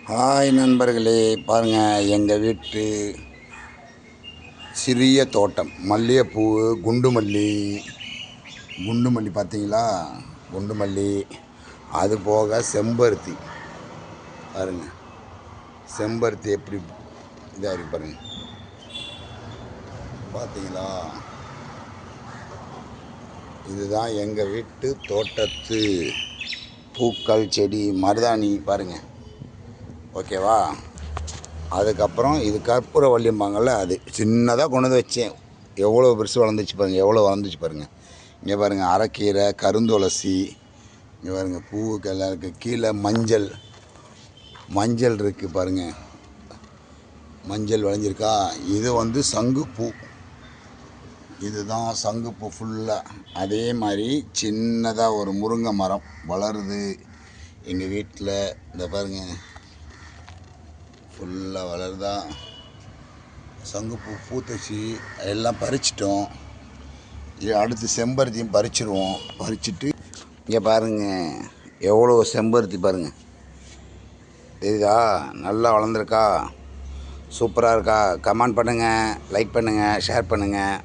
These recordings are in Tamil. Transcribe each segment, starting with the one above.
ஹாய் நண்பர்களே, பாருங்கள் எங்கள் வீட்டு சிறிய தோட்டம். மல்லிகைப்பூ, குண்டு மல்லி பார்த்தீங்களா? குண்டு மல்லி, அது போக செம்பருத்தி. பாருங்கள் செம்பருத்தி எப்படி இதாக இருக்கு பாருங்கள். பார்த்தீங்களா? இதுதான் எங்கள் வீட்டு தோட்டத்து பூக்கள், செடி, மருதாணி பாருங்கள். ஓகேவா? அதுக்கப்புறம் இது கற்பூரவள்ளிம்பாங்கள்ல, அது சின்னதாக கொண்டு வந்து வச்சேன். எவ்வளோ பெருசு வளர்ந்துச்சு பாருங்கள், எவ்வளோ வளர்ந்துச்சு பாருங்கள். இங்கே பாருங்கள் அரைக்கீரை, கருந்துளசி. இங்கே பாருங்கள் பூவுக்கெல்லாம் இருக்குது. கீழே மஞ்சள் இருக்குது பாருங்கள். மஞ்சள் விளைஞ்சிருக்கா? இது வந்து சங்குப்பூ. இதுதான் சங்குப்பூ ஃபுல்லாக. அதே மாதிரி சின்னதாக ஒரு முருங்கை மரம் வளருது எங்கள் வீட்டில். இந்த பாருங்கள் ஃபுல்லாக வளருதா. சங்குப்பூ பூத்துச்சு, எல்லாம் பறிச்சிட்டோம். அடுத்து செம்பருத்தியும் பறிச்சிடுவோம். பறிச்சுட்டு இங்கே பாருங்கள் எவ்வளோ செம்பருத்தி பாருங்கள். தெரியுதா? நல்லா வளர்ந்துருக்கா? சூப்பராக இருக்கா? கமெண்ட் பண்ணுங்கள், லைக் பண்ணுங்கள், ஷேர் பண்ணுங்கள்.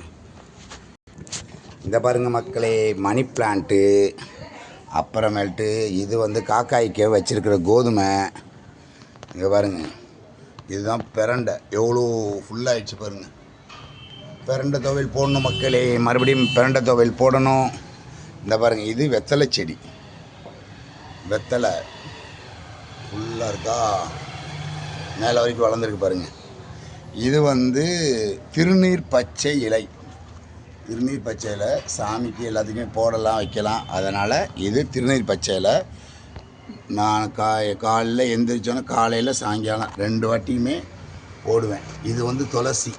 இந்த பாருங்கள் மக்களே, மணி பிளான்ட்டு. அப்புறமேல்ட்டு இது வந்து காக்காய்க்கு வச்சுருக்கிற கோதுமை. இங்கே பாருங்கள், இதுதான் பிரண்டை. எவ்வளோ ஃபுல்லாகிடுச்சு பாருங்கள். பிரண்டை துவையல் போடணும் மக்களே, மறுபடியும் பிரண்டை துவையல் போடணும். இந்த பாருங்கள், இது வெத்தலை செடி. வெத்தலை ஃபுல்லாக இருக்கா? மேலே வரைக்கும் வளர்ந்துருக்கு பாருங்கள். இது வந்து திருநீர் பச்சை இலை. திருநீர் பச்சை இலை சாமிக்கு எல்லாத்துக்குமே போடலாம், வைக்கலாம். அதனால் இது திருநீர் பச்சை இலை. நான் காலையில் எந்திரிச்சோன்னே, காலையில் சாயங்காலம் 2 வாட்டியுமே போடுவேன். இது வந்து துளசி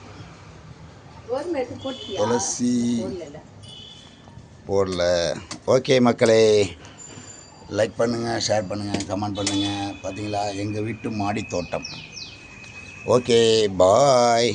போடல. ஓகே மக்களே, லைக் பண்ணுங்கள், ஷேர் பண்ணுங்கள், கமெண்ட் பண்ணுங்கள். பார்த்தீங்களா எங்கள் வீட்டு மாடி தோட்டம். ஓகே, பாய்.